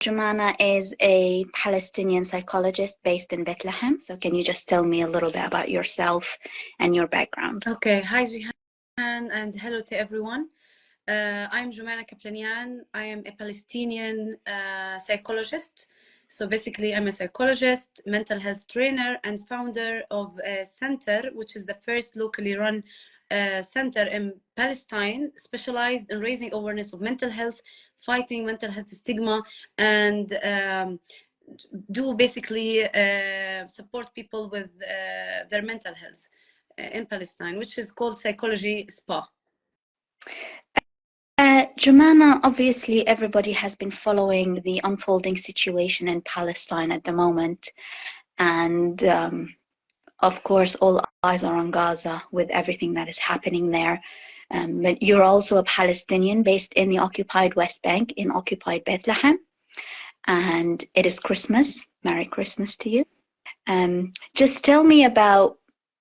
Jumana is a Palestinian psychologist based in Bethlehem. So can you just tell me a little bit about yourself and your background? Okay, hi Jihan, and hello to everyone. I'm Jumana Kaplanian. I am a Palestinian psychologist. So basically, I'm a psychologist, mental health trainer, and founder of a center, which is the first locally run center in Palestine, specialized in raising awareness of mental health, fighting mental health stigma, and do basically support people with their mental health in Palestine, which is called Psychology Spa. Jumana, obviously everybody has been following the unfolding situation in Palestine at the moment. And of course, all eyes are on Gaza with everything that is happening there. But you're also a Palestinian based in the occupied West Bank in occupied Bethlehem. And it is Christmas. Merry Christmas to you. Just tell me about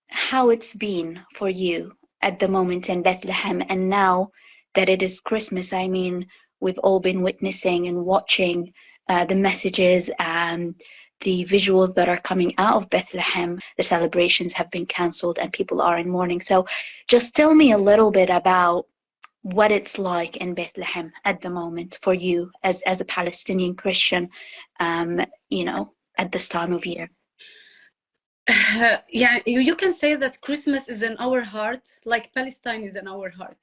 how it's been for you at the moment in Bethlehem, and now that it is Christmas. I mean, we've all been witnessing and watching the messages and the visuals that are coming out of Bethlehem. The celebrations have been cancelled and people are in mourning. So just tell me a little bit about what it's like in Bethlehem at the moment for you as a Palestinian Christian, you know, at this time of year. Yeah, you can say that Christmas is in our heart, like Palestine is in our heart.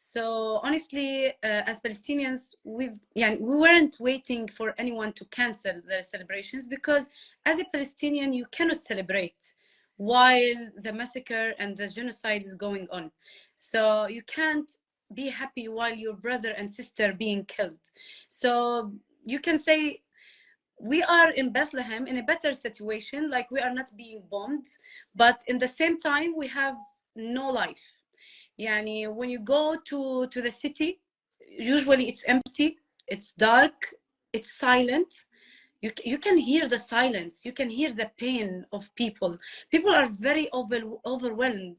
So honestly, as Palestinians, we weren't waiting for anyone to cancel their celebrations, because as a Palestinian, you cannot celebrate while the massacre and the genocide is going on. So you can't be happy while your brother and sister being killed. So you can say we are in Bethlehem in a better situation, like we are not being bombed, but in the same time, we have no life. Yani, when you go to the city, usually it's empty, it's dark, it's silent. You can hear the silence, you can hear the pain of people. People are very overwhelmed.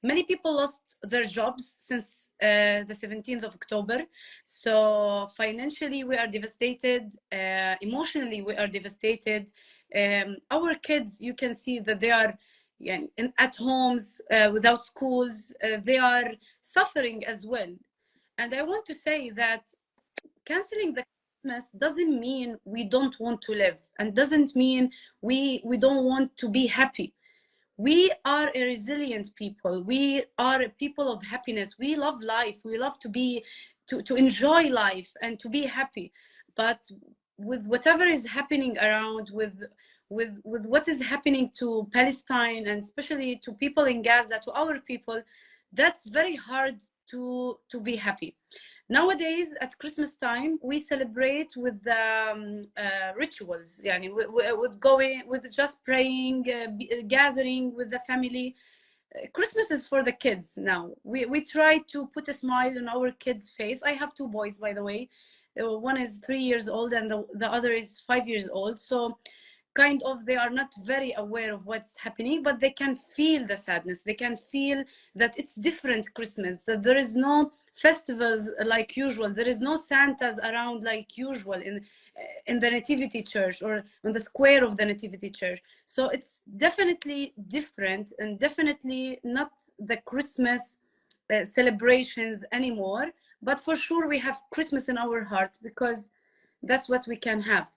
Many people lost their jobs since the 17th of October. So financially, we are devastated. Emotionally, we are devastated. Our kids, you can see that they are at homes without schools. They are suffering as well. And I want to say that canceling the Christmas doesn't mean we don't want to live, and doesn't mean we don't want to be happy. We are a resilient people. We are a people of happiness. We love life. We love to enjoy life and to be happy. But with whatever is happening around, with what is happening to Palestine, and especially to people in Gaza, to our people, that's very hard to be happy. Nowadays, at Christmas time, we celebrate with rituals, with going, with just praying, gathering with the family. Christmas is for the kids now. We try to put a smile on our kids' face. I have two boys, by the way. One is 3 years old and the other is 5 years old. So kind of they are not very aware of what's happening, but they can feel the sadness. They can feel that it's different Christmas, that there is no festivals like usual. There is no Santas around like usual in the Nativity Church or on the square of the Nativity Church. So it's definitely different, and definitely not the Christmas celebrations anymore. But for sure, we have Christmas in our heart, because that's what we can have.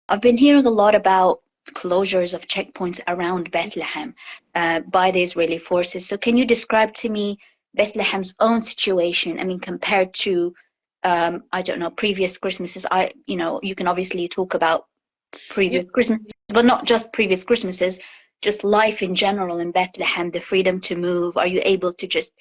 I've been hearing a lot about closures of checkpoints around Bethlehem by the Israeli forces. So can you describe to me Bethlehem's own situation? I mean, compared to, I don't know, previous Christmases. You can obviously talk about previous Christmases, but not just previous Christmases, just life in general in Bethlehem, the freedom to move. Are you able to just,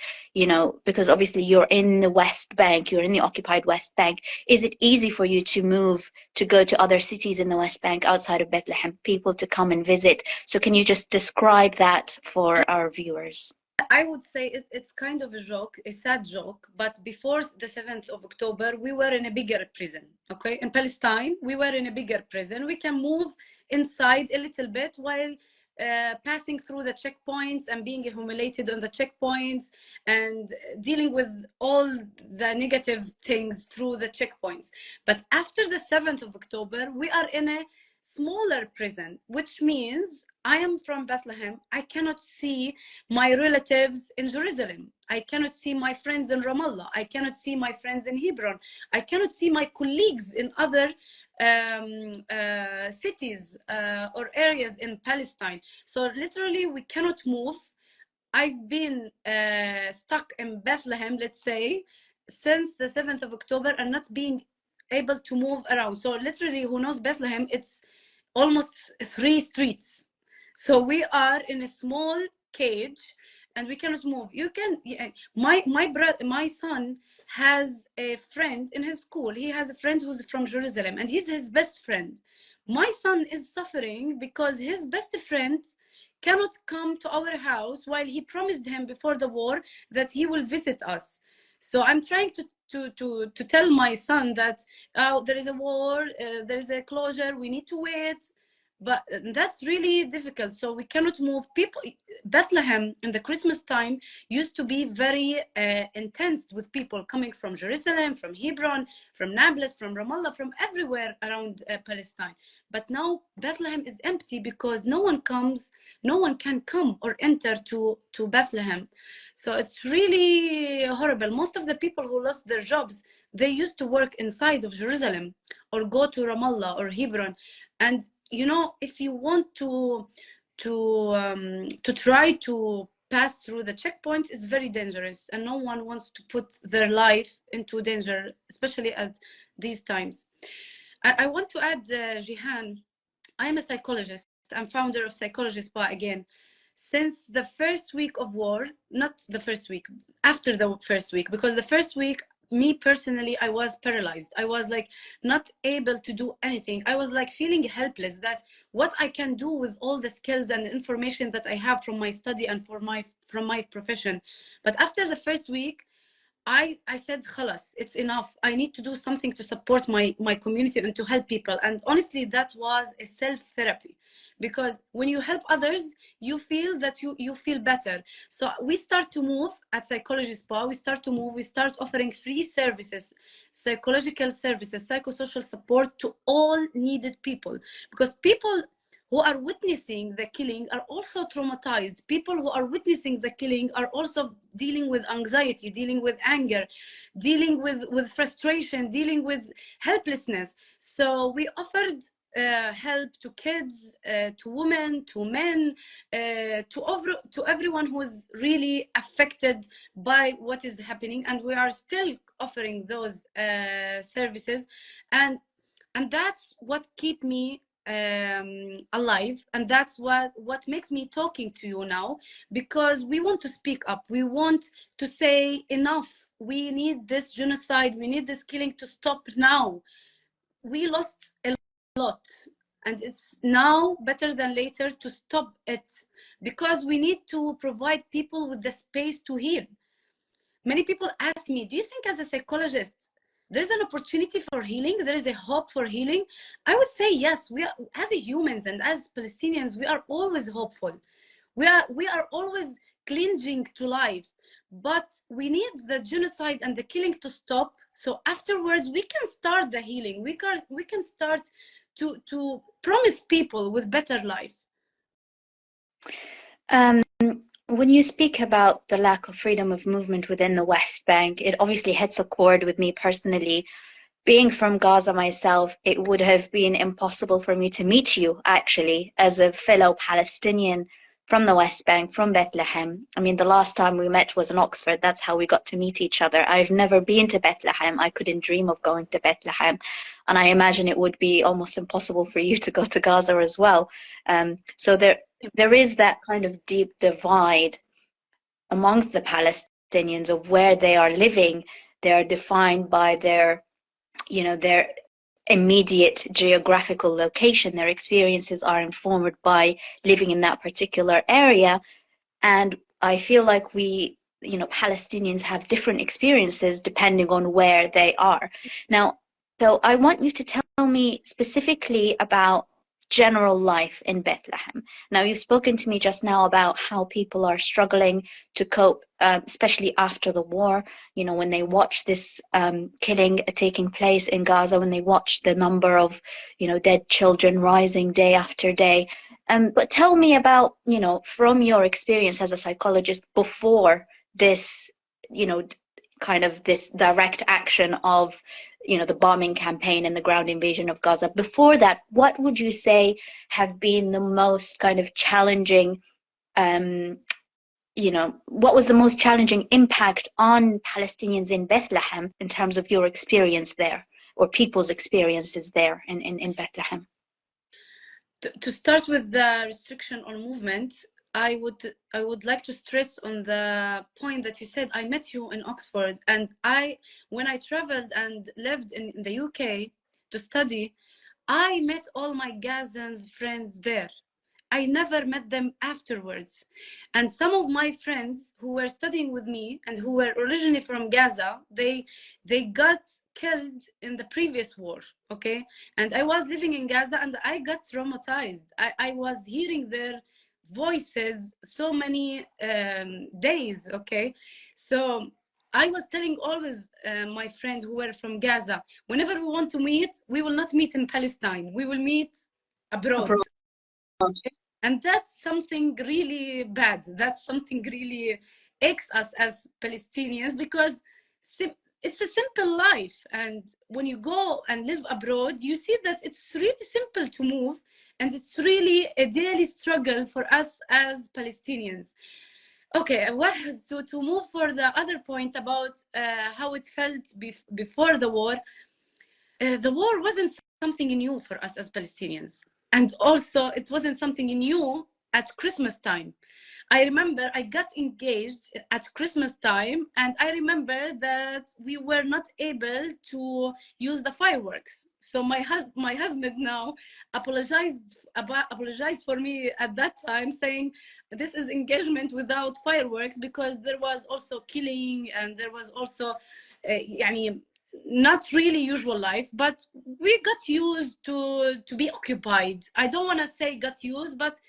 because obviously you're in the West Bank, you're in the occupied West Bank. Is it easy for you to move, to go to other cities in the West Bank outside of Bethlehem, people to come and visit? So can you just describe that for our viewers? I would say it's kind of a joke, a sad joke, but before the 7th of October, we were in a bigger prison, okay? In Palestine, we were in a bigger prison. We can move inside a little bit while passing through the checkpoints and being humiliated on the checkpoints and dealing with all the negative things through the checkpoints. But after the 7th of October, we are in a smaller prison, which means I am from Bethlehem. I cannot see my relatives in Jerusalem. I cannot see my friends in Ramallah. I cannot see my friends in Hebron. I cannot see my colleagues in other cities or areas in Palestine. So literally we cannot move. I've been stuck in Bethlehem, let's say, since the 7th of October and not being able to move around. So literally, who knows Bethlehem, it's almost 3 streets. So we are in a small cage and we cannot move. You can, my son has a friend in his school. He has a friend who's from Jerusalem and he's his best friend. My son is suffering because his best friend cannot come to our house while he promised him before the war that he will visit us. So I'm trying to tell my son that there is a war, there is a closure, we need to wait. But that's really difficult. So we cannot move. People, Bethlehem in the Christmas time used to be very intense with people coming from Jerusalem, from Hebron, from Nablus, from Ramallah, from everywhere around Palestine. But now Bethlehem is empty because no one can come or enter to Bethlehem. So it's really horrible. Most of the people who lost their jobs, they used to work inside of Jerusalem or go to Ramallah or Hebron. And you know, if you want to try to pass through the checkpoints, it's very dangerous, and no one wants to put their life into danger, especially at these times. I want to add, Jihan, I am a psychologist. I'm founder of Psychologist again. Since the first week of war, not the first week, after the first week, because the first week, me personally, I was paralyzed. I was like not able to do anything. I was like feeling helpless, that what I can do with all the skills and information that I have from my study and from my profession. But after the first week, I said, khalas, it's enough. I need to do something to support my community and to help people. And honestly, that was a self-therapy, because when you help others, you feel that you feel better. So we start to move at Psychology Spa. We start offering free services, psychological services, psychosocial support to all needed people, because people who are witnessing the killing are also traumatized. People who are witnessing the killing are also dealing with anxiety, dealing with anger, dealing with frustration, dealing with helplessness. So we offered help to kids, to women, to men, to everyone who is really affected by what is happening. And we are still offering those services. And that's what keep me alive, and that's what makes me talking to you now, because we want to speak up. We want to say enough. We need this genocide, we need this killing to stop now. We lost a lot, and it's now better than later to stop it, because we need to provide people with the space to heal. Many people ask me, do you think as a psychologist there's an opportunity for healing? There is a hope for healing? I would say yes. We are, as humans and as Palestinians, we are always hopeful. We are always clinging to life, but we need the genocide and the killing to stop. So afterwards, we can start the healing. We can start to promise people with better life. When you speak about the lack of freedom of movement within the West Bank, it obviously hits a chord with me personally. Being from Gaza myself, it would have been impossible for me to meet you, actually, as a fellow Palestinian from the West Bank, from Bethlehem. I mean, the last time we met was in Oxford. That's how we got to meet each other. I've never been to Bethlehem. I couldn't dream of going to Bethlehem. And I imagine it would be almost impossible for you to go to Gaza as well. So there is that kind of deep divide amongst the Palestinians of where they are living. They are defined by their immediate geographical location. Their experiences are informed by living in that particular area. And I feel like Palestinians have different experiences depending on where they are. Now, so I want you to tell me specifically about general life in Bethlehem. Now, you've spoken to me just now about how people are struggling to cope, especially after the war, when they watch this killing taking place in Gaza, when they watch the number of, dead children rising day after day. But tell me about, from your experience as a psychologist before this, kind of this direct action of the bombing campaign and the ground invasion of Gaza. Before that, what would you say have been the most kind of challenging, what was the most challenging impact on Palestinians in Bethlehem in terms of your experience there, or people's experiences there in Bethlehem? To start with the restriction on movement, I would like to stress on the point that you said. I met you in Oxford, and when I traveled and lived in the UK to study, I met all my Gazans friends there. I never met them afterwards. And some of my friends who were studying with me and who were originally from Gaza, they got killed in the previous war, okay? And I was living in Gaza and I got traumatized. I was hearing their voices so many days, okay? So I was telling always my friends who were from Gaza, whenever we want to meet, we will not meet in Palestine. We will meet abroad. And that's something really bad. That's something really aches us as Palestinians, because it's a simple life. And when you go and live abroad, you see that it's really simple to move. And it's really a daily struggle for us as Palestinians. Okay, to move for the other point about how it felt before the war. The war wasn't something new for us as Palestinians. And also, it wasn't something new at Christmas time. I remember I got engaged at Christmas time, and I remember that we were not able to use the fireworks. So my husband now apologized for me at that time, saying this is engagement without fireworks, because there was also killing and there was also not really usual life, but we got used to be occupied. I don't want to say got used, but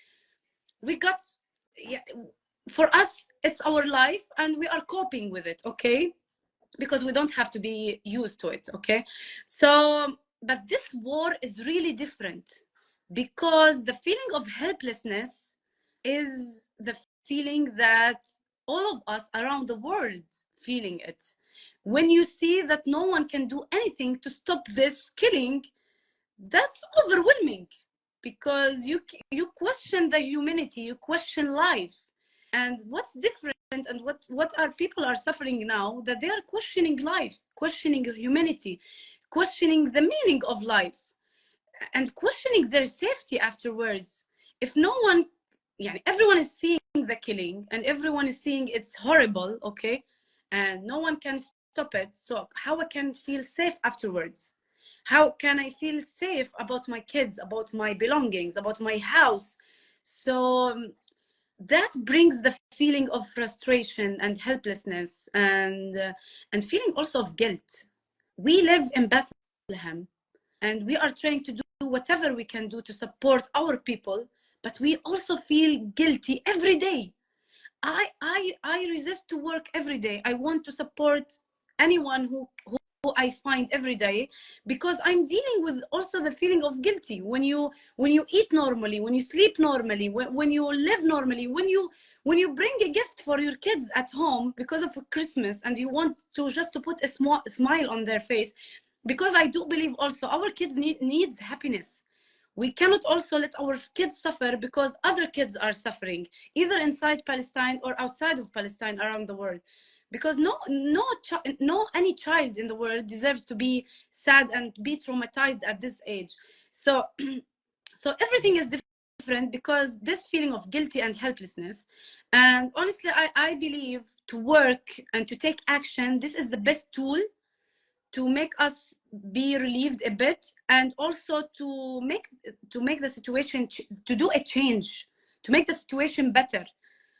we got, for us, it's our life and we are coping with it, okay? Because we don't have to be used to it, okay? So, but this war is really different, because the feeling of helplessness is the feeling that all of us around the world feeling it. When you see that no one can do anything to stop this killing, that's overwhelming, because you question the humanity, you question life. And what's different, and what our people are suffering now, that they are questioning life, questioning humanity, questioning the meaning of life, and questioning their safety afterwards. If no one, everyone is seeing the killing and everyone is seeing it's horrible, okay, and no one can stop it, so how I can feel safe afterwards? How can I feel safe about my kids, about my belongings, about my house? So that brings the feeling of frustration and helplessness, and feeling also of guilt. We live in Bethlehem, and we are trying to do whatever we can do to support our people, but we also feel guilty every day. I resist to work every day. I want to support anyone who I find every day, because I'm dealing with also the feeling of guilty. When you eat normally, when you sleep normally, when you live normally, when you bring a gift for your kids at home because of Christmas, and you want to just to put a smile on their face, because I do believe also our kids needs happiness. We cannot also let our kids suffer because other kids are suffering, either inside Palestine or outside of Palestine, around the world. Because no any child in the world deserves to be sad and be traumatized at this age. So so everything is different, because this feeling of guilty and helplessness. And honestly, I believe to work and to take action, this is the best tool to make us be relieved a bit, and also to make the situation, to do a change, to make the situation better.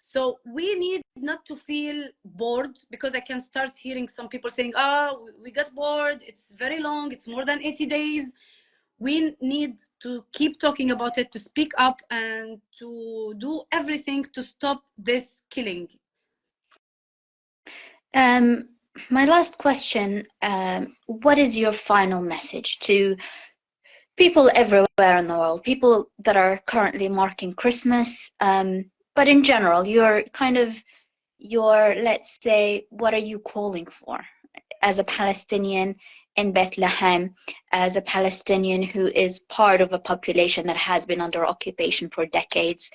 So we need not to feel bored, because I can start hearing some people saying, we got bored, it's very long, it's more than 80 days. We need to keep talking about it, to speak up, and to do everything to stop this killing. My last question, what is your final message to people everywhere in the world, people that are currently marking Christmas, but in general, let's say, what are you calling for as a Palestinian in Bethlehem, as a Palestinian who is part of a population that has been under occupation for decades?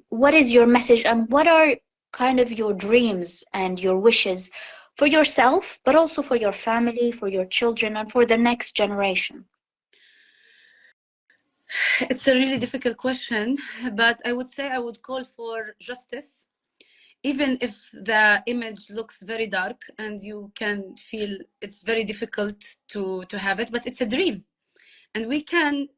What is your message, and what are kind of your dreams and your wishes for yourself, but also for your family, for your children, and for the next generation? It's a really difficult question, but I would say I would call for justice, even if the image looks very dark and you can feel it's very difficult to have it, but it's a dream, and we can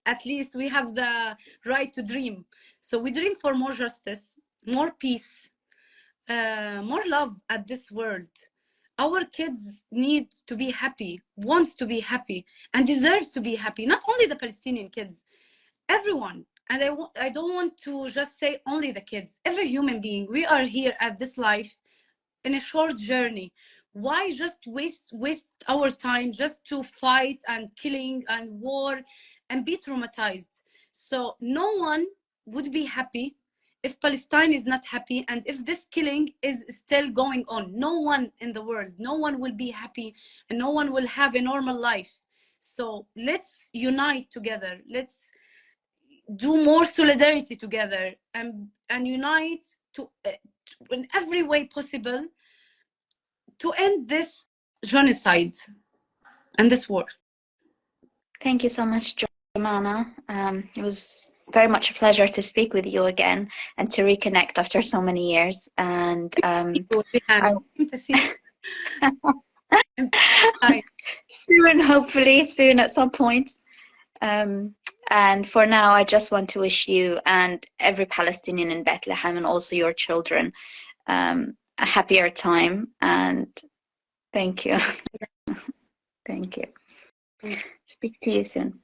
at least we have the right to dream. So we dream for more justice, more peace, more love at this world. Our kids need to be happy, want to be happy, and deserve to be happy. Not only the Palestinian kids, everyone. And I don't want to just say only the kids, every human being. We are here at this life in a short journey. Why just waste our time just to fight and killing and war and be traumatized? So no one would be happy if Palestine is not happy, and if this killing is still going on. No one in the world, no one will be happy, and no one will have a normal life. So let's unite together. Let's do more solidarity together, and unite to in every way possible to end this genocide and this war. Thank you so much, Jumana. It was very much a pleasure to speak with you again and to reconnect after so many years. And to see soon, hopefully soon at some point. And for now, I just want to wish you and every Palestinian in Bethlehem, and also your children, a happier time. And thank you. Thank you. Speak to you soon.